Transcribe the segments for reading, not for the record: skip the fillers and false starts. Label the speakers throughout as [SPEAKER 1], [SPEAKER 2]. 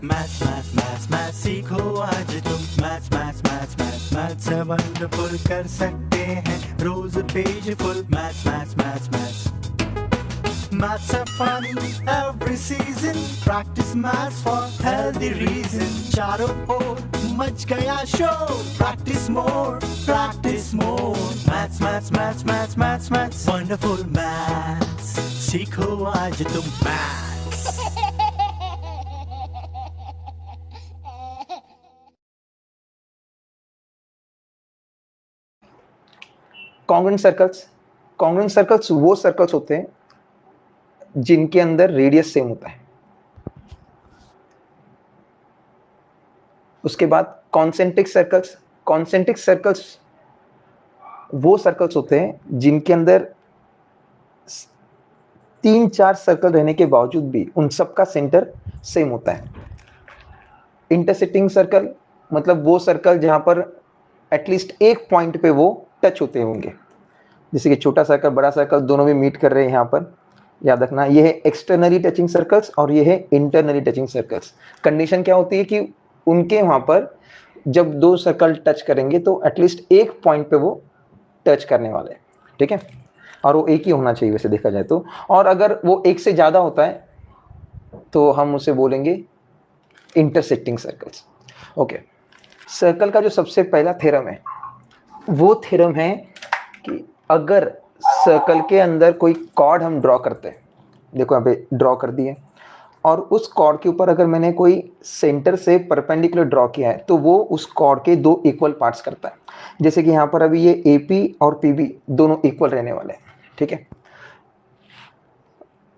[SPEAKER 1] Maths maths maths maths सीखो आज तुम। Maths maths maths maths maths से वंडरफुल कर सकते हैं रोज page full. Maths maths maths maths Maths are fun every season. Practice maths for healthy reason. चारों ओर मच गया शोर. Practice more, practice more. Maths, maths, maths, maths, maths, maths. Wonderful maths. सीखो आज तुम maths.
[SPEAKER 2] कॉन्ग्रुएंट सर्कल्स वो circles होते हैं जिनके अंदर रेडियस सेम होता है। उसके बाद कॉन्सेंट्रिक सर्कल्स वो सर्कल्स होते हैं जिनके अंदर 3-4 सर्कल रहने के बावजूद भी उन सब का सेंटर सेम होता है। इंटरसेक्टिंग सर्कल मतलब वो सर्कल जहां पर एटलीस्ट एक पॉइंट पे वो टच होते होंगे, जैसे कि छोटा सर्कल बड़ा सर्कल दोनों भी मीट कर रहे हैं। यहाँ पर याद रखना ये है एक्सटर्नली टचिंग सर्कल्स और ये है इंटरनली टचिंग सर्कल्स। कंडीशन क्या होती है कि उनके वहाँ पर जब दो सर्कल टच करेंगे तो एटलीस्ट एक पॉइंट पे वो टच करने वाले हैं, ठीक है, और वो एक ही होना चाहिए वैसे देखा जाए तो। और अगर वो एक से ज़्यादा होता है तो हम उसे बोलेंगे इंटरसेक्टिंग सर्कल्स। ओके, सर्कल का जो सबसे पहला थ्योरम है वो थ्योरम है कि अगर सर्कल के अंदर कोई कॉर्ड हम ड्रॉ करते हैं, देखो यहाँ पे ड्रॉ कर दिए, और उस कॉर्ड के ऊपर अगर मैंने कोई सेंटर से परपेंडिकुलर ड्रॉ किया है तो वो उस कॉर्ड के दो इक्वल पार्ट्स करता है। जैसे कि यहाँ पर अभी ये AP और PB दोनों इक्वल रहने वाले हैं, ठीक है।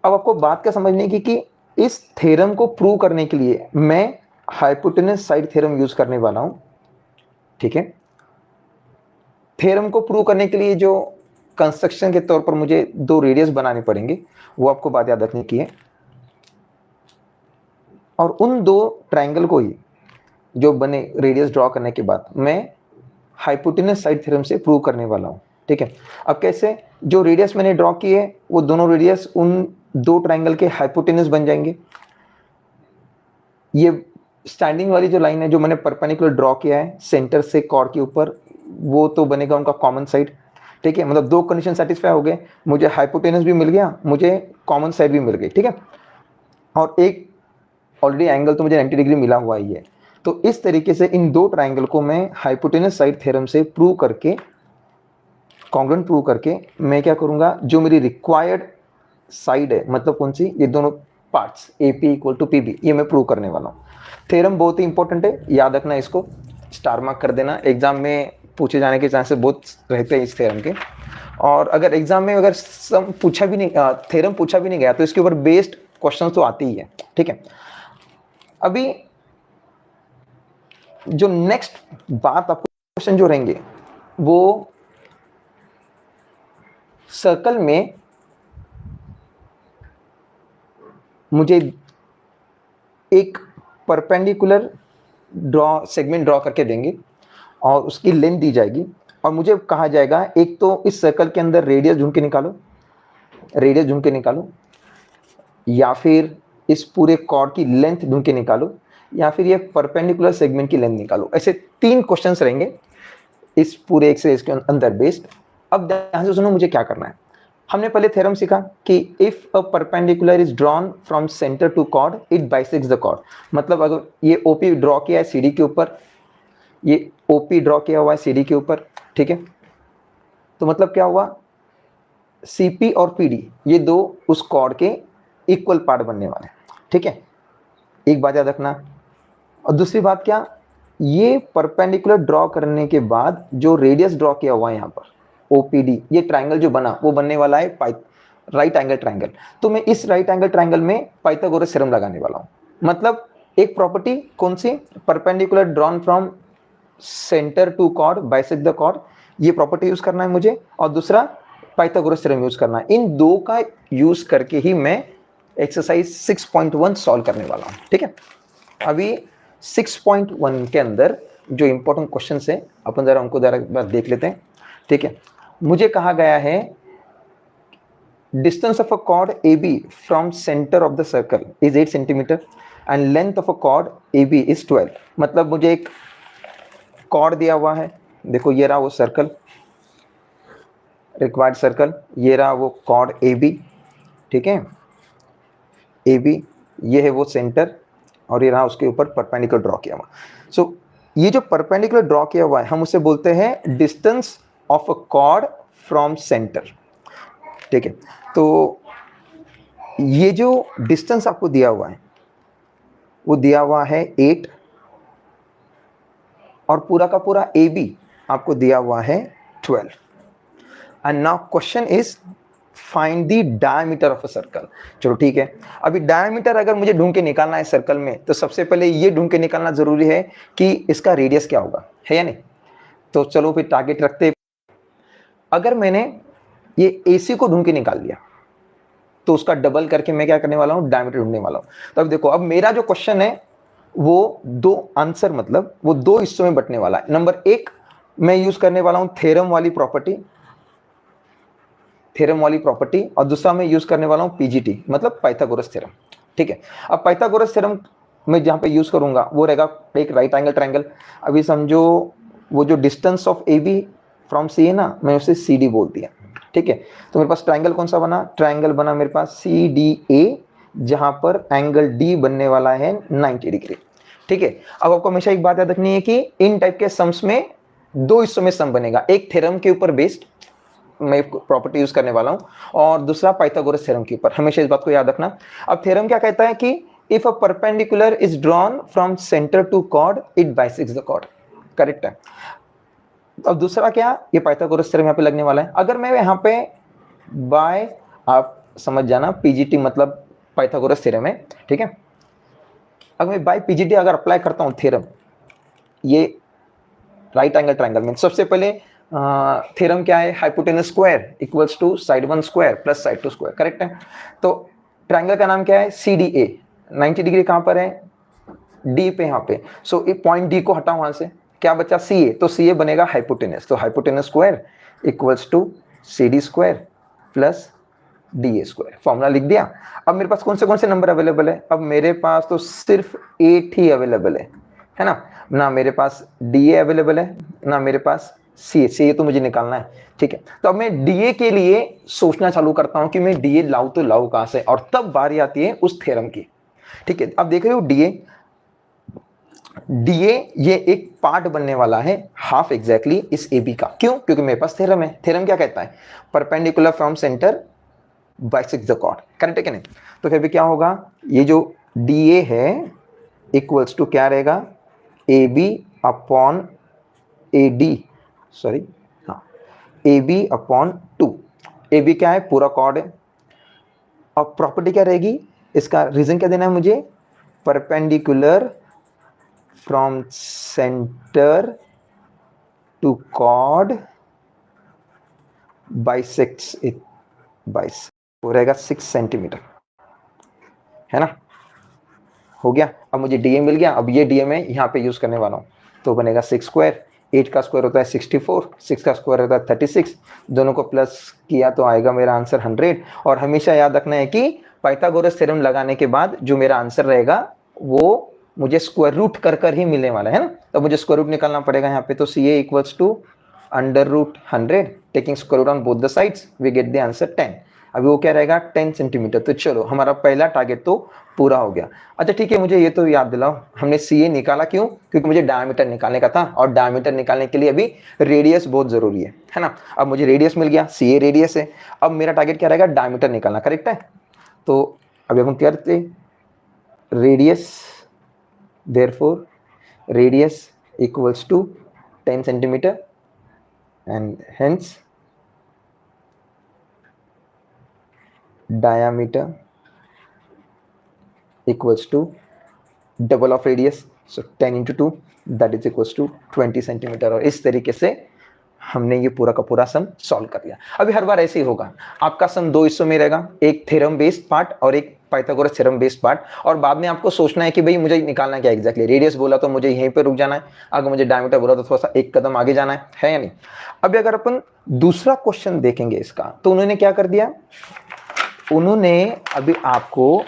[SPEAKER 2] अब आपको बात क्या समझनी है कि इस थ्योरम को प्रूव करने के लिए मैं हाइपोटेनस साइड थ्योरम यूज करने वाला हूं, ठीक है। थ्योरम को प्रूव करने के लिए जो कंस्ट्रक्शन के तौर पर मुझे दो रेडियस बनाने पड़ेंगे वो आपको बात याद रखने की है, और उन दो ट्रायंगल को ही जो बने रेडियस ड्रॉ करने के बाद मैं हाइपोटेनस साइड थ्योरम से प्रूव करने वाला हूं, ठीक है। अब कैसे, जो रेडियस मैंने ड्रॉ किए वो दोनों रेडियस उन दो ट्रायंगल के हाइपोटेनस बन जाएंगे। ये स्टैंडिंग वाली जो लाइन है जो मैंने परपेंडिकुलर ड्रॉ किया है सेंटर से कॉर्ड के ऊपर, वो तो बनेगा उनका कॉमन साइड, ठीक है। मतलब दो कंडीशन सेटिस्फाई हो गए, मुझे हाइपोटेनस भी मिल गया, मुझे कॉमन साइड भी मिल गई, ठीक है। और एक ऑलरेडी एंगल तो मुझे 90 डिग्री मिला हुआ ही है। तो इस तरीके से इन दो ट्रायंगल को मैं हाइपोटेनस साइड थ्योरम से प्रूव करके, कॉन्ग्रुएंट प्रूव करके मैं क्या करूंगा, जो मेरी रिक्वायर्ड साइड है, मतलब कौन सी, ये दोनों पार्ट्स AP = PB, ये मैं प्रूव करने वाला हूँ। थ्योरम बहुत ही इंपॉर्टेंट है, याद रखना, इसको स्टार मार्क कर देना। एग्जाम में पूछे जाने के चांसेस बहुत रहते हैं इस थ्योरम के। और अगर एग्जाम में अगर सम पूछा भी नहीं, थ्योरम पूछा भी नहीं गया तो इसके ऊपर बेस्ड क्वेश्चन तो आते ही है, ठीक है। अभी जो नेक्स्ट बात आपको क्वेश्चन जो रहेंगे वो सर्कल में मुझे एक परपेंडिकुलर सेगमेंट ड्रॉ करके देंगे और उसकी लेंथ दी जाएगी, और मुझे कहा जाएगा एक तो इस सर्कल के अंदर रेडियस ढूंढ के निकालो, या फिर इस पूरे कॉर्ड की लेंथ ढूंढ के निकालो, या फिर ये परपेंडिकुलर सेगमेंट की लेंथ निकालो। ऐसे 3 क्वेश्चंस रहेंगे इस पूरे एक्सरसाइज के अंदर बेस्ड। अब ध्यान से सुनो मुझे क्या करना है। हमने पहले थ्योरम सीखा कि if a perpendicular is drawn from centre to chord it bisects the chord. मतलब अगर ये OP ड्रॉ किया है CD के ऊपर, ये OP ड्रॉ किया हुआ है CD के ऊपर, ठीक है, तो मतलब क्या हुआ, CP और PD ये दो उस कॉर्ड के इक्वल पार्ट बनने वाले हैं, ठीक है। एक बात याद रखना। और दूसरी बात क्या, ये परपेंडिकुलर ड्रॉ करने के बाद जो रेडियस ड्रॉ किया हुआ है यहाँ पर OPD, ये ट्रायंगल जो बना वो बनने वाला है राइट एंगल ट्रायंगल। तो मैं इस राइट एंगल ट्रायंगल में पाइथागोरस थ्योरम लगाने वाला हूँ। मतलब एक प्रॉपर्टी कौन सी, perpendicular drawn from centre to chord bisect the chord, ये प्रॉपर्टी यूज करना है मुझे, और दूसरा पाइथागोरस थ्योरम यूज करना है। इन दो का यूज करके ही मैं एक्सरसाइज 6.1 सॉल्व करने वाला हूँ, ठीक है। अभी 6.1 के अंदर जो इंपॉर्टेंट क्वेश्चन है अपन जरा उनको जरा देख लेते हैं, ठीक है। मुझे कहा गया है distance of a chord AB from center of the circle is 8 centimeter and length of a chord AB is 12. मतलब मुझे एक chord दिया हुआ है, देखो ये रहा वो सर्कल, रिक्वायर्ड सर्कल, ये रहा वो chord AB, ठीक है, AB, ये है वो सेंटर और ये रहा उसके ऊपर परपेंडिकुलर ड्रॉ किया हुआ. सो ये जो परपेंडिकुलर ड्रॉ किया हुआ है हम उसे बोलते हैं distance of a chord from centre. ठीक है, तो ये जो डिस्टेंस आपको दिया हुआ है वो दिया हुआ है 8 और पूरा का पूरा AB आपको दिया हुआ है 12. And now question is find the diameter of a circle. चलो ठीक है, अभी डायमीटर अगर मुझे ढूंढ के निकालना है सर्कल में तो सबसे पहले ये ढूंढ के निकालना जरूरी है कि इसका रेडियस क्या होगा, है या नहीं. तो चलो फिर टारगेट रखते. अगर मैंने ये AC को ढूंढ के निकाल लिया तो उसका डबल करके मैं क्या करने वाला हूं, डायमीटर ढूंढने वाला हूं. तो अब देखो, अब मेरा जो क्वेश्चन है वो दो आंसर मतलब वो दो हिस्सों में बंटने वाला है. नंबर 1 मैं यूज करने वाला हूं थ्योरम वाली प्रॉपर्टी और दूसरा मैं यूज करने वाला हूं PGT मतलब पाइथागोरस थ्योरम. ठीक है, अब पाइथागोरस थ्योरम मैं जहां पे यूज करूंगा वो रहेगा एक राइट एंगल ट्रायंगल. अभी समझो वो जो distance of AB from C है ना, मैं उसे CD बोल दिया. ठीक है, तो मेरे पास ट्रायंगल कौन सा बना, ट्रायंगल बना मेरे पास CDA जहां पर एंगल D बनने वाला है 90 डिग्री. ठीक है, अब आपको हमेशा एक बात याद रखनी है कि इन टाइप के सम्स में दो हिस्सों में सम बनेगा. एक थ्योरम के ऊपर बेस्ड मैं प्रॉपर्टी यूज करने वाला हूं और दूसरा पाइथागोरस थ्योरम के ऊपर. हमेशा इस बात को याद रखना. अब थ्योरम क्या कहता है कि if a perpendicular is drawn from centre to chord it bisects the chord. Correct है. अब दूसरा क्या, ये पाइथागोरस थ्योरम यहाँ पे लगने वाला है. अगर मैं यहाँ पे बाय, आप समझ जाना PGT मतलब पाइथागोरस थ्योरम है. ठीक है, अगर मैं बाय PGT अगर अप्लाई करता हूँ थ्योरम ये राइट एंगल ट्रायंगल में, सबसे पहले थ्योरम क्या है, hypotenuse square equals to side 1 square plus side 2 square. Correct है. तो ट्रायंगल का नाम क्या है, CDA. 90 डिग्री कहाँ पर है, D पे यहाँ पे. सो एक पॉइंट D को हटाओ वहां से, क्या बचा CA, तो CA बनेगा हाइपोटेनस. तो hypotenuse square equals to CD square plus DA square. Formula लिख दिया. अब मेरे पास कौन से नंबर अवेलेबल है, अब मेरे पास तो सिर्फ 8 ही अवेलेबल है ना. ना मेरे पास DA अवेलेबल है ना मेरे पास CA तो मुझे निकालना है. ठीक है, तो अब मैं DA के लिए सोचना चालू करता हूं कि मैं DA लाऊं तो लाऊं कहां से, और तब बारी आती है उस थ्योरम की. ठीक है, अब देख रहे हो DA ये एक पार्ट बनने वाला है हाफ एग्जैक्टली इस AB का. क्यों, क्योंकि मेरे पास थ्योरम है. थ्योरम क्या कहता है, perpendicular from centre bisects the chord. Correct है कि नहीं. तो फिर भी क्या होगा, ये जो DA है इक्वल्स टू क्या रहेगा, AB अपॉन AD, सॉरी हाँ, AB अपॉन 2. AB क्या है, पूरा कॉर्ड है. अब प्रॉपर्टी क्या रहेगी, इसका रीजन क्या देना है मुझे, perpendicular from centre to chord bisects it वो रहेगा 6 सेंटीमीटर, है ना. हो गया. अब मुझे DA मिल गया. अब ये DA मैं यहाँ पे यूज करने वाला हूँ, तो बनेगा 6 स्क्वायर. 8 का स्क्वायर होता है 64, 6 का स्क्वायर होता है 36. दोनों को प्लस किया तो आएगा मेरा आंसर 100. और हमेशा याद रखना है कि पाइथागोरस थ्योरम लगाने के बाद जो मेरा आंसर रहेगा वो मुझे स्क्वायर रूट कर ही मिलने वाला है ना. तो मुझे स्क्वायर रूट निकालना पड़ेगा यहाँ पे. तो CA equals to under root 100 taking square root on both the sides we get the answer 10. अभी वो क्या रहेगा 10 सेंटीमीटर. तो चलो हमारा पहला टारगेट तो पूरा हो गया. अच्छा ठीक है, मुझे ये तो याद दिलाओ हमने CA निकाला क्यों, क्योंकि मुझे डायमीटर निकालने का था और डायमीटर निकालने के लिए अभी रेडियस बहुत जरूरी है ना. अब मुझे रेडियस मिल गया, CA रेडियस है. अब मेरा टारगेट क्या रहेगा, डायमीटर निकालना. करेक्ट है. तो अभी हम क्या करते, radius, therefore radius equals to 10 centimetre and hence diameter equals to double of radius, so 10 into 2 that is equals to 20 centimetre. और इस तरीके से हमने ये पूरा का पूरा सम सॉल्व कर लिया. अभी हर बार ऐसे ही होगा, आपका सम दो हिस्सों में रहेगा, एक थ्योरम बेस्ड पार्ट और एक पाइथागोरस थ्योरम बेस्ड पार्ट. और बाद में आपको सोचना है कि भाई मुझे निकालना क्या एग्जैक्टली. रेडियस बोला तो मुझे यहीं पे रुक जाना है, अगर मुझे डायमीटर बोला तो थोड़ा सा एक कदम आगे जाना है या नहीं. अभी अगर अपन दूसरा क्वेश्चन देखेंगे इसका, तो उन्होंने क्या कर दिया, उन्होंने अभी आपको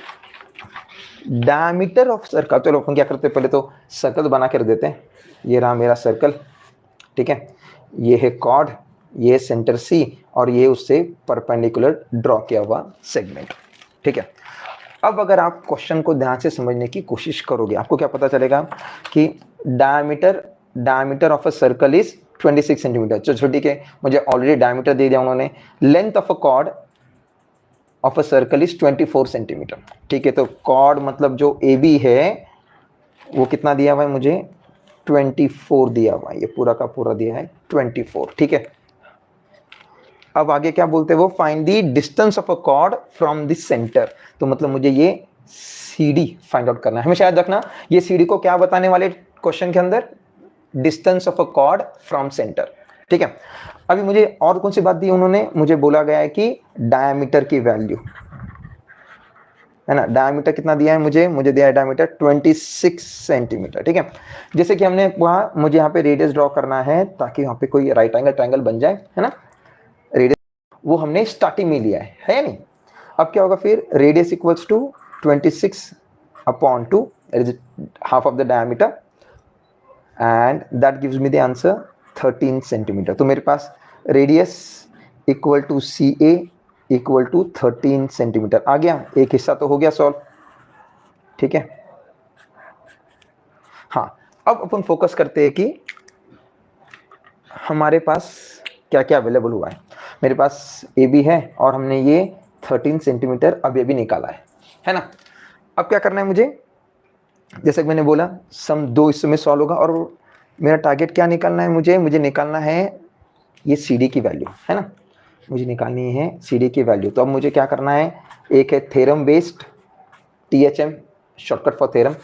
[SPEAKER 2] डायमीटर ऑफ सर्कल, चलो अपन क्या करते हैं, पहले तो सर्कल बना कर देते हैं। ये रहा मेरा सर्कल, ठीक है, ये है कॉर्ड, ये सेंटर सी, और ये उससे परपेंडिकुलर ड्रॉ किया हुआ सेगमेंट, ठीक है। अब अगर आप क्वेश्चन को ध्यान से समझने की कोशिश करोगे, आपको क्या पता चलेगा कि diameter of a circle is 26 centimetre. चलो ठीक है, मुझे ऑलरेडी डायमीटर दे दिया उन्होंने। Length of a cord of a circle is 24 centimetre, ठीक है। तो कॉर्ड मतलब जो ए बी है वो कितना दिया हुआ है मुझे, 24 दिया हुआ है, ये पूरा का पूरा दिया है 24, ठीक है। अब आगे क्या बोलते हैं वो, find the distance of a cord from the centre. तो मतलब मुझे ये CD फाइंड आउट करना है। हमेशा याद रखना, ये CD को क्या बताने वाले क्वेश्चन के अंदर, distance of a cord from centre, ठीक है। अभी मुझे और कौन सी बात दी उन्होंने, मुझे बोला गया है कि डायमीटर की वैल्यू है ना, डायमीटर कितना दिया है मुझे दिया है डायमीटर 26 सेंटीमीटर, ठीक है। जैसे कि हमने वहां, मुझे यहाँ पे रेडियस ड्रॉ करना है ताकि यहाँ पे कोई राइट एंगल ट्रायंगल बन जाए, है ना। रेडियस वो हमने स्टार्टिंग में लिया है या नहीं। अब क्या होगा फिर, radius equals to 26 upon 2, half of the diameter, and that gives me the answer 13 centimetre. तो मेरे पास radius equal to CA equal to 13 centimetre आ गया। एक हिस्सा तो हो गया सॉल्व, ठीक है। हाँ, अब अपन फोकस करते हैं कि हमारे पास क्या क्या अवेलेबल हुआ है। मेरे पास AB है और हमने ये 13 सेंटीमीटर अब ये भी निकाला है ना। अब क्या करना है मुझे, जैसे कि मैंने बोला सम 2 हिस्सों में सॉल्व होगा, और मेरा टारगेट क्या निकालना है मुझे निकालना है ये CD की वैल्यू, है ना। मुझे निकालनी है CD की वैल्यू। तो अब मुझे क्या करना है, एक है theorem based, THM shortcut for theorem,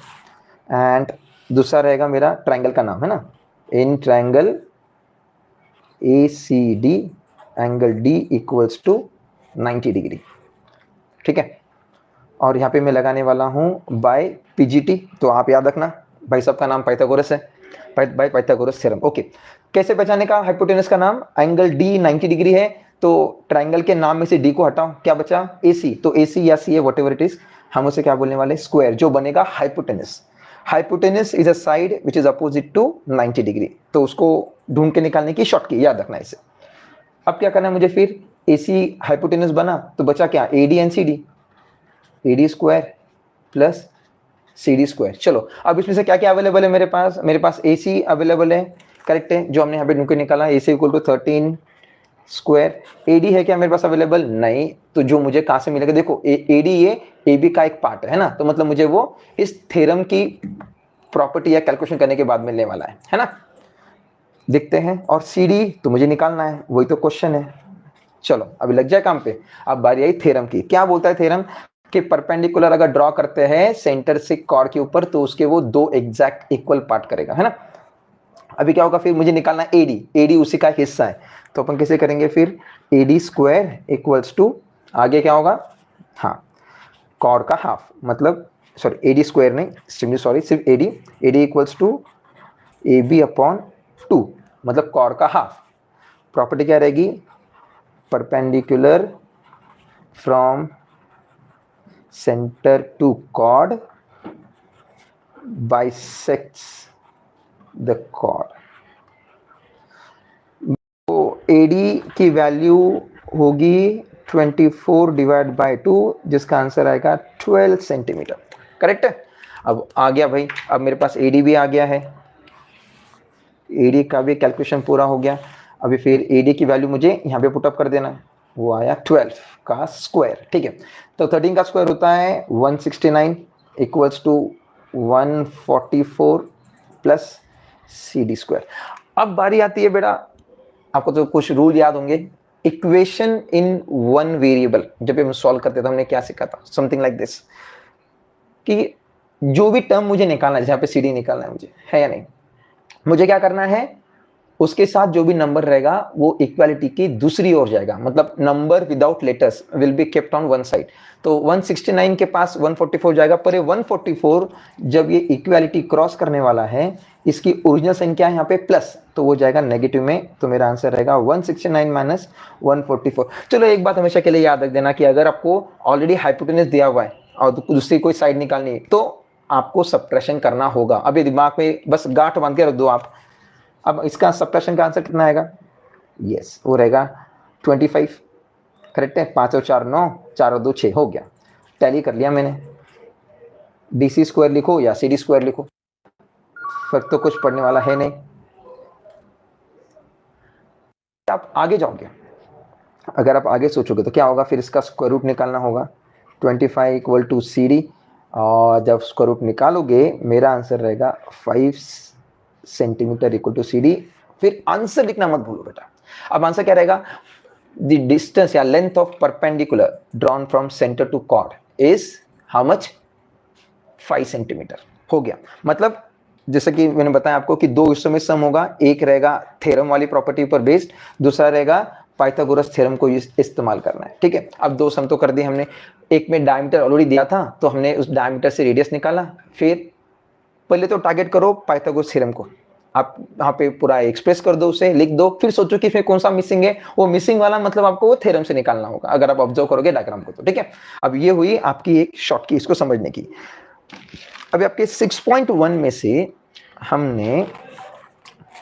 [SPEAKER 2] and दूसरा रहेगा मेरा ट्रायंगल का नाम, है ना, in triangle ACD angle D equals to 90 degree, ठीक है। और यहाँ पे मैं लगाने वाला हूँ बाय PGT। तो आप याद रखना भाई साहब का नाम पाइथागोरस है, बाय पाइथागोरस थ्योरम, ओके। कैसे पहचाने का, हाइपोटेनस का नाम एंगल D 90 डिग्री है, तो ट्रायंगल के नाम में से D को हटाओ, क्या बचा AC। तो AC या CA व्हाटएवर इट इज, हम उसे क्या बोलने वाले, स्क्वायर, जो बनेगा hypotenuse. Hypotenuse is a side which is opposite to 90 degree. तो उसको ढूंढ के निकालने की शॉर्टकट याद रखना इसे। अब क्या करना है मुझे, फिर AC हाइपोटेनस बना तो बचा क्या, AD and CD, AD square plus CD square. चलो अब इसमें से क्या क्या अवेलेबल है मेरे पास AC अवेलेबल है, करेक्ट है, जो हमने यहाँ पे ढूंढ के निकाला, AC equal to 13 square. AD है क्या मेरे पास अवेलेबल, नहीं, तो जो मुझे कहाँ से मिलेगा, देखो AD ये AB का एक पार्ट है ना, तो मतलब मुझे वो इस थ्योरम की प्रॉपर्टी या कैलकुलेशन करने के बाद मिलने वाला है ना। देखते हैं, और CD तो मुझे निकालना है, वही तो क्वेश्चन है। चलो अभी लग जाए काम पे। अब बारी आई थ्योरम की। क्या बोलता है थ्योरम, कि परपेंडिकुलर अगर ड्रॉ करते हैं सेंटर से कॉर्ड के ऊपर तो उसके वो 2 एग्जैक्ट इक्वल पार्ट करेगा, है ना। अभी क्या होगा, फिर मुझे निकालना है AD उसी का हिस्सा है, तो अपन कैसे करेंगे फिर, AD स्क्वायर इक्वल्स टू, आगे क्या होगा, हाँ, कॉर्ड का हाफ, मतलब सॉरी AD स्क्वायर नहीं, सॉरी सिर्फ AD equals to AB upon 2, मतलब कॉर्ड का हाफ। प्रॉपर्टी क्या रहेगी, perpendicular from center to chord bisects the chord। तो AD की वैल्यू होगी 24 डिवाइड बाय 2, जिसका आंसर आएगा 12 सेंटीमीटर, करेक्ट है। अब आ गया भाई, अब मेरे पास AD भी आ गया है, AD का भी कैलकुलेशन पूरा हो गया। अभी फिर AD की वैल्यू मुझे यहाँ पे पुटअप कर देना है, वो आया 12 का स्क्वायर, ठीक है। तो 13 का स्क्वायर होता है 169 equals to 144 plus CD square. अब बारी आती है बेटा, आपको तो कुछ रूल याद होंगे, इक्वेशन इन वन वेरिएबल। जब हम सॉल्व करते थे हमने क्या सीखा था, समथिंग लाइक दिस, कि जो भी टर्म मुझे निकालना है, जहाँ पे CD निकालना है मुझे, है या नहीं, मुझे क्या करना है, उसके साथ जो भी नंबर रहेगा वो इक्वालिटी की दूसरी ओर जाएगा, मतलब number without letters will be kept on one side. तो 169 के पास 144 जाएगा, पर ये 144 जब ये इक्वालिटी क्रॉस करने वाला है, इसकी ओरिजिनल संख्या है यहाँ पे प्लस, तो वो जाएगा नेगेटिव में। तो मेरा आंसर रहेगा 169 माइनस 144। चलो एक बात हमेशा के लिए याद रख देना कि अगर आपको ऑलरेडी हाइपोटेनस दिया हुआ है और दूसरी कोई साइड निकालनी है तो आपको सब्ट्रैक्शन करना होगा। अभी दिमाग में बस गांठ बांध के रख दो आप। अब इसका सब्ट्रैक्शन का आंसर कितना आएगा? यस, वो रहेगा 25। करेक्ट है। 5 और 4 9, 4 और 2 6 हो गया। टैली कर लिया मैंने। BC स्क्वायर लिखो या CD स्क्वायर लिखो, फर्क तो कुछ पड़ने वाला है नहीं। आप आगे जाओगे, अगर आप आगे सोचोगे तो क्या होगा, फिर इसका स्क्वायर रूट निकालना होगा। 25 इक्वल टू CD, और जब स्क्वायर रूट निकालोगे मेरा आंसर रहेगा 5 सेंटीमीटर इक्वल टू CD। फिर आंसर लिखना मत भूलो बेटा। अब आंसर क्या रहेगा? द डिस्टेंस या length of perpendicular drawn from centre to chord is how much? 5 centimetre. हो गया। मतलब जैसे कि मैंने बताया आपको कि दो हिस्सों में सम होगा, एक रहेगा थ्योरम वाली प्रॉपर्टी पर बेस्ड, दूसरा रहेगा पाइथागोरस थ्योरम को इस्तेमाल करना है। ठीक है। अब दो सम तो कर दिए हमने। एक में डायमीटर ऑलरेडी दिया था तो हमने उस डायमीटर से रेडियस निकाला। फिर पहले तो टारगेट करो पाइथागोरस थ्योरम को, आप वहाँ पे पूरा एक्सप्रेस कर दो, उसे लिख दो, फिर सोचो कि इसमें कौन सा मिसिंग है। वो मिसिंग वाला मतलब आपको वो थ्योरम से निकालना होगा, अगर आप ऑब्जर्व करोगे डायग्राम को तो। ठीक है। अब ये हुई आपकी एक शॉर्ट की इसको समझने की। अभी आपके 6.1 में से हमने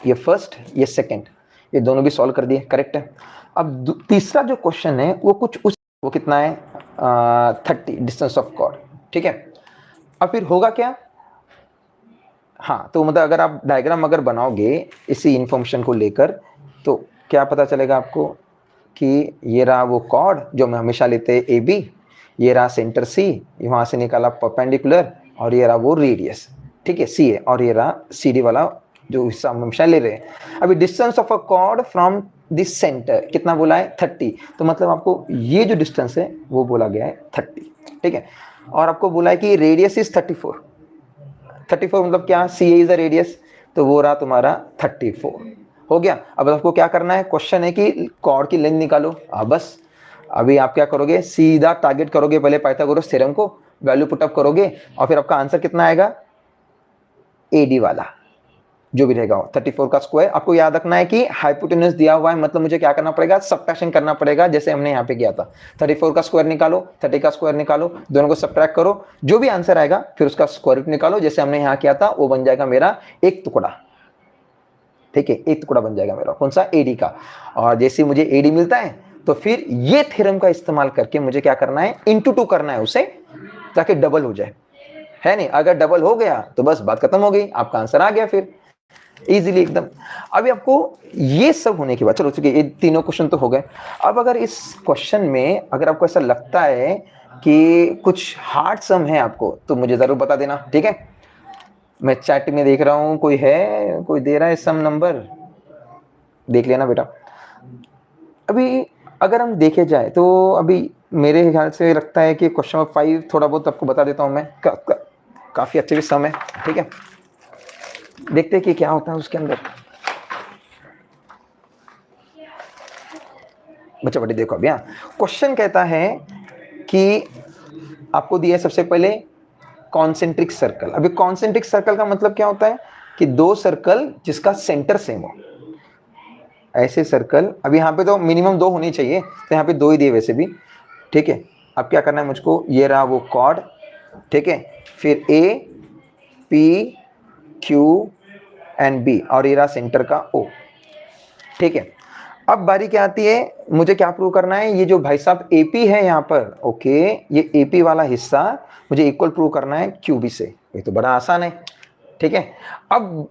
[SPEAKER 2] ये फर्स्ट ये सेकंड ये दोनों भी सॉल्व कर दिए। करेक्ट है। अब तीसरा जो क्वेश्चन है वो कुछ वो कितना है? 30 डिस्टेंस ऑफ कॉर्ड। ठीक है। अब फिर होगा क्या? हाँ, तो मतलब अगर आप डायग्राम अगर बनाओगे इसी इन्फॉर्मेशन को लेकर तो क्या पता चलेगा आपको कि ये रहा वो कॉर्ड जो हम हमेशा लेते हैं AB, ये रहा सेंटर C, वहाँ से निकाला परपेंडिकुलर, और ये रहा वो रेडियस। ठीक है, C है, और ये रहा CD वाला जो हिस्सा हम हमेशा ले रहे हैं। अभी distance of a cord from this centre कितना बोला है? 30। तो मतलब आपको ये जो डिस्टेंस है वो बोला गया है 30। ठीक है। और आपको बोला है कि रेडियस इज 34। 34 मतलब क्या? CA इज द रेडियस, तो वो रहा तुम्हारा 34। हो गया। अब आपको क्या करना है? क्वेश्चन है कि कॉर्ड की लेंथ निकालो। बस अभी आप क्या करोगे? सीधा टारगेट करोगे पहले पाइथागोरस थ्योरम को, वैल्यू पुटअप करोगे, और फिर आपका आंसर कितना आएगा? AD वाला जो भी रहेगा 34 का स्क्वायर। आपको याद रखना है कि हाइपोटेनस दिया हुआ है, मतलब मुझे क्या करना पड़ेगा? सब्ट्रैक्शन करना पड़ेगा, जैसे हमने यहाँ पे किया था। 34 का स्क्वायर निकालो, 30 का स्क्वायर निकालो, दोनों को सब्ट्रैक्ट करो, जो भी आंसर आएगा फिर उसका स्क्वायर रूट निकालो, जैसे हमने यहाँ किया था। वो बन जाएगा मेरा एक टुकड़ा। ठीक है, एक टुकड़ा बन जाएगा मेरा कौन सा? AD का। और जैसे मुझे AD मिलता है तो फिर ये थ्योरम का इस्तेमाल करके मुझे क्या करना है? इंटू 2 करना है उसे, ताकि डबल हो जाए। है नहीं? अगर डबल हो गया तो बस बात खत्म हो गई, आपका आंसर आ गया फिर इजीली एकदम। अभी आपको ये सब होने के बाद, चलो चलिए ये तीनों क्वेश्चन तो हो गए। अब अगर इस क्वेश्चन में अगर आपको ऐसा लगता है कि कुछ हार्ड सम है आपको, तो मुझे जरूर बता देना। ठीक है। मैं चैट में देख रहा हूँ कोई है, कोई दे रहा है सम नंबर, देख लेना बेटा। अभी अगर हम देखे जाए तो अभी मेरे ख्याल से लगता है कि क्वेश्चन नंबर 5 थोड़ा बहुत आपको बता देता हूँ मैं। काफी अच्छे भी सम है। ठीक है, देखते हैं कि क्या होता है उसके अंदर। बच्चा बड़ी देखो अभी, क्वेश्चन कहता है कि आपको दिया है सबसे पहले कॉन्सेंट्रिक सर्कल। अभी कॉन्सेंट्रिक सर्कल का मतलब क्या होता है? कि दो सर्कल जिसका सेंटर सेम हो, ऐसे सर्कल। अभी यहाँ पे तो मिनिमम 2 होनी चाहिए, तो यहाँ पे 2 ही दिए वैसे भी। ठीक है। अब क्या करना है मुझको? ये रहा वो कॉर्ड। ठीक है। फिर A P Q and B, और ये रहा सेंटर का O। ठीक है। अब बारी क्या आती है? मुझे क्या प्रूव करना है? ये जो भाई साहब AP है यहाँ पर, ओके, ये AP वाला हिस्सा मुझे इक्वल प्रूव करना है QB से। ये तो बड़ा आसान है। ठीक है। अब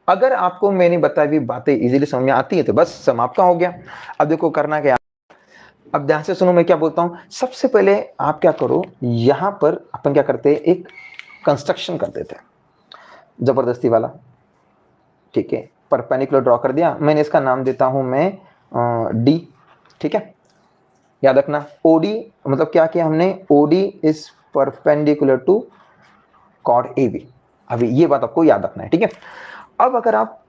[SPEAKER 2] अगर आपको मैंने बताई हुई बातें इजीली समझ में आती है तो बस सम आपका हो गया। अब देखो करना क्या। अब ध्यान से सुनो मैं क्या बोलता हूँ। सबसे पहले आप क्या करो, यहाँ पर अपन क्या करते हैं? एक कंस्ट्रक्शन कर देते हैं जबरदस्ती वाला। ठीक है। परपेंडिकुलर ड्रॉ कर दिया मैंने, इसका नाम देता हूं मैं D। ठीक है। याद रखना OD मतलब क्या किया हमने? OD is perpendicular to chord AB। अभी ये बात आपको याद रखना है। ठीक है। अब अगर आप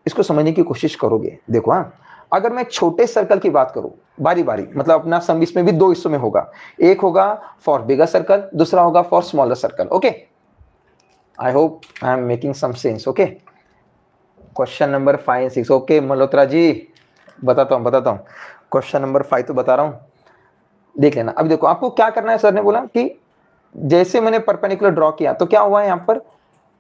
[SPEAKER 2] इसको समझने की कोशिश करोगे। देखो हाँ, अगर मैं छोटे सर्कल की बात करूं बारी बारी, मतलब अपना सम इसमें भी दो हिस्सों में होगा, एक होगा फॉर बिगर सर्कल, दूसरा होगा for smaller circle. Okay, I hope I am making some sense. Okay, question number 5 और 6। ओके मल्होत्रा जी, बताता हूँ क्वेश्चन नंबर 5 तो बता रहा हूँ, देख लेना। अब देखो आपको क्या करना है, सर ने बोला कि जैसे मैंने परपेंडिकुलर ड्रॉ किया तो क्या हुआ है यहाँ पर,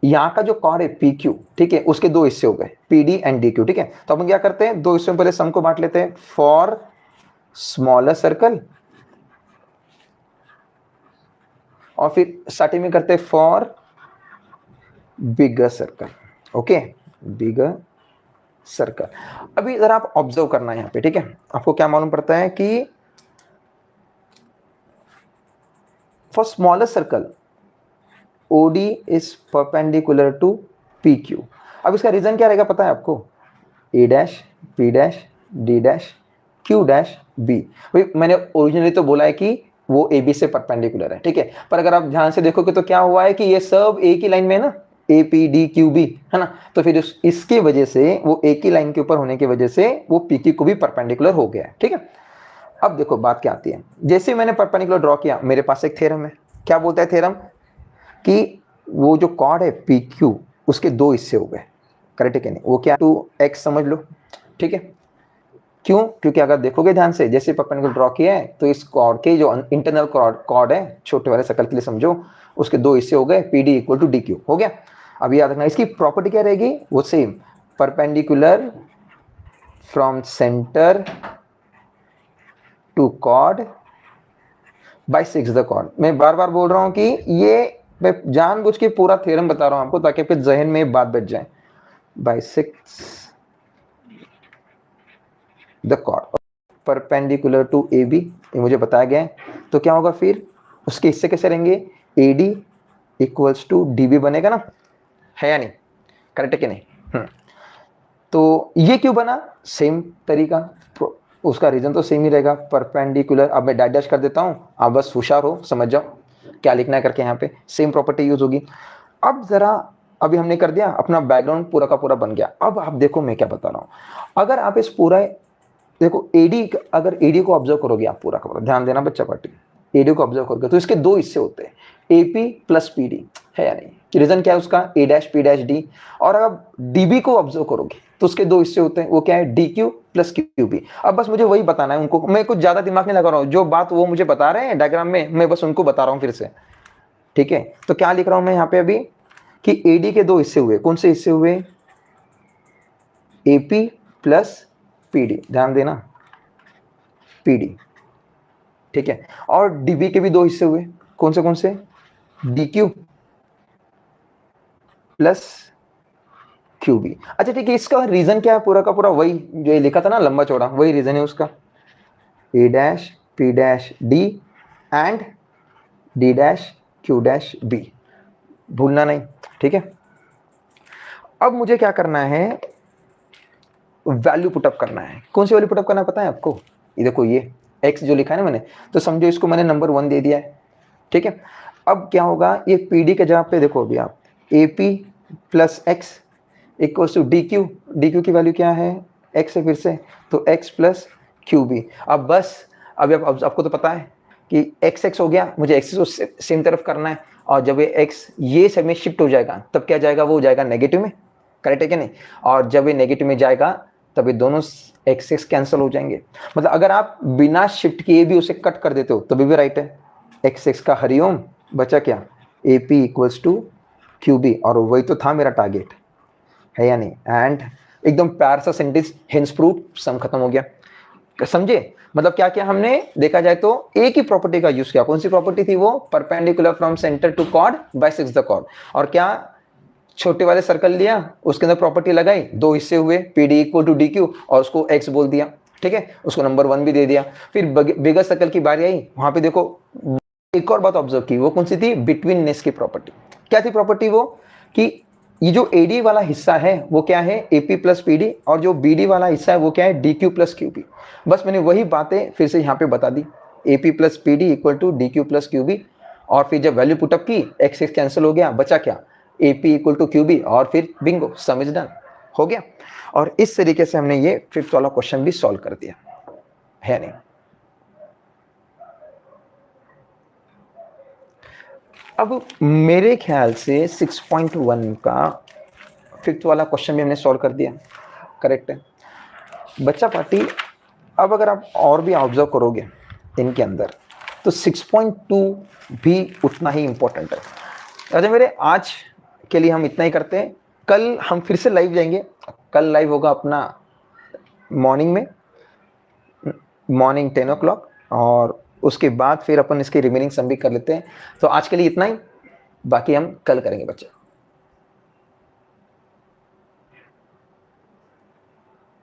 [SPEAKER 2] यहाँ का जो कॉर्ड है पी क्यू, ठीक है, उसके दो हिस्से हो गए P D and D Q. ठीक है, तो अपन क्या करते हैं, दो हिस्सों में पहले सम को बांट लेते हैं, फॉर स्मॉलर सर्कल और फिर स्टार्टिंग में करते हैं for bigger circle. Okay, bigger circle. अभी जरा आप ऑब्जर्व करना है यहाँ पे, ठीक है, आपको क्या मालूम पड़ता है कि for smaller circle OD is perpendicular to PQ। अब इसका रीजन क्या रहेगा पता है आपको, A dash P dash D dash Q dash B। भाई मैंने ओरिजिनली तो बोला है कि वो AB से परपेंडिकुलर है, ठीक है, पर अगर आप ध्यान से देखोगे तो क्या हुआ है कि ये सब एक ही लाइन में है ना, APDQB है ना, तो फिर इसकी वजह से वो एक ही लाइन के ऊपर होने की वजह से वो PQ को भी परपेंडिकुलर हो गया है। ठीक है, अब देखो बात क्या आती है, जैसे मैंने परपेंडिकुलर ड्रॉ किया, मेरे पास एक थ्योरम है। क्या बोलता है थ्योरम कि वो जो कॉर्ड है PQ उसके दो हिस्से हो गए, करेक्ट है कि नहीं, वो क्या 2x समझ लो। ठीक है, क्यों, क्योंकि अगर देखोगे ध्यान से, जैसे परपेंडिकुलर ड्रॉ किया है तो इस कॉर्ड के जो इंटरनल कॉर्ड है, छोटे वाले सर्कल के लिए समझो, उसके दो हिस्से हो गए, PD इक्वल टू DQ हो गया। अब याद रखना इसकी प्रॉपर्टी क्या रहेगी, वो same, perpendicular from centre to chord बाय 6 द कॉर्ड। मैं बार बार बोल रहा हूं कि ये मैं जानबूझ के पूरा थ्योरम बता रहा हूं आपको ताकि फिर जहन में बात बैठ जाए, बाय 6 the chord perpendicular to AB, ये मुझे बताया गया है। तो क्या होगा फिर, उसके हिस्से कैसे रहेंगे, AD इक्वल्स टू DB बनेगा ना, है या नहीं, करेक्ट है कि नहीं। तो ये क्यों बना, सेम तरीका, उसका रीजन तो सेम ही रहेगा, परपेंडिकुलर। अब मैं डैश कर देता हूँ, आप बस होशियार हो, समझ जाओ क्या लिखना है करके, यहाँ पे सेम प्रॉपर्टी यूज होगी। अब जरा, अभी हमने कर दिया, अपना बैकग्राउंड पूरा का पूरा बन गया। अब आप देखो मैं क्या बता रहा हूँ, अगर आप इस पूरा देखो AD, अगर AD को ऑब्जर्व करोगे आप पूरा का पूरा, ध्यान देना बच्चा पार्टी, AD को ऑब्जर्व करोगे तो इसके दो हिस्से होते हैं, AP प्लस PD, है या नहीं, रीजन क्या है उसका, A dash P dash D। और अगर DB को ऑब्जर्व करोगे तो उसके दो हिस्से होते हैं, वो क्या है, DQ प्लस QB। अब बस मुझे वही बताना है उनको, मैं कुछ ज्यादा दिमाग नहीं लगा रहा हूँ, जो बात वो मुझे बता रहे हैं डायग्राम में, मैं बस उनको बता रहा हूँ फिर से। ठीक है, तो क्या लिख रहा हूं मैं यहाँ पे अभी कि AD के दो हिस्से हुए, कौन से हिस्से हुए, AP प्लस PD, ध्यान देना PD। ठीक है, और DB के भी दो हिस्से हुए, कौन से, DQ प्लस QB। अच्छा ठीक है, इसका रीजन क्या है, पूरा का पूरा वही जो ये लिखा था ना लंबा चौड़ा, वही रीजन है उसका, A dash P dash D and D dash Q dash B, भूलना नहीं। ठीक है, अब मुझे क्या करना है, वैल्यू पुटअप करना है। कौन सी वैल्यू पुटअप करना है पता है आपको, ये देखो ये x जो लिखा है ना मैंने, तो समझो इसको मैंने नंबर 1 दे दिया है। ठीक है, अब क्या होगा, ये PD के जगह पे देखो अभी आप, AP plus x equals to DQ की वैल्यू क्या है, x है फिर से, तो x प्लस QB। अब बस अभी आपको तो पता है कि x हो गया, मुझे x को सेम तरफ करना है, और जब ये x ये सब में शिफ्ट हो जाएगा तब क्या जाएगा, वो हो जाएगा नेगेटिव में, करेक्ट है कि नहीं, और जब ये नेगेटिव में जाएगा तब ये दोनों x कैंसिल हो जाएंगे। मतलब अगर आप बिना शिफ्ट किए भी उसे कट कर देते हो तभी भी राइट है, x का हरिओम, बचा क्या, AP इक्वल्स टू QB, और वही तो था मेरा टारगेट, है या नहीं। एंड एकदम प्यार सा सेंटेंस, हेंस प्रूफ, सम खत्म हो गया, समझे। मतलब क्या किया हमने, देखा जाए तो एक ही प्रॉपर्टी का यूज किया, कौन सी प्रॉपर्टी थी वो, perpendicular from centre to chord बाय 6 द कॉर्ड। और क्या, छोटे वाले सर्कल लिया, उसके अंदर प्रॉपर्टी लगाई, दो हिस्से हुए, PD इक्वल टू DQ, और उसको x बोल दिया। ठीक है, उसको नंबर 1 भी दे दिया। फिर बिगर सर्कल की बारी आई, वहां पे देखो एक और बात ऑब्जर्व की, वो कौन सी थी, बिटवीननेस की प्रॉपर्टी। क्या थी प्रॉपर्टी वो, कि ये जो AD वाला हिस्सा है वो क्या है, AP प्लस PD, और जो BD वाला हिस्सा है वो क्या है, DQ प्लस QB। बस मैंने वही बातें फिर से यहाँ पे बता दी, AP plus PD equal to DQ plus QB, और फिर जब वैल्यू पुटअप की x कैंसिल हो गया, बचा क्या, AP इक्वल टू QB, और फिर बिंगो, सम इज डन, हो गया। और इस तरीके से हमने ये 5th वाला क्वेश्चन भी सॉल्व कर दिया है नहीं। अब मेरे ख्याल से 6.1 का 5th वाला क्वेश्चन भी हमने सॉल्व कर दिया, करेक्ट है बच्चा पार्टी। अब अगर आप और भी ऑब्जर्व करोगे इनके अंदर तो 6.2 भी उतना ही इंपॉर्टेंट है। अच्छा मेरे आज के लिए हम इतना ही करते हैं, कल हम फिर से लाइव जाएंगे। कल लाइव होगा अपना मॉर्निंग 10 o'clock, और उसके बाद फिर अपन इसके रिमेनिंग सम भी कर लेते हैं। तो आज के लिए इतना ही, बाकी हम कल करेंगे बच्चे।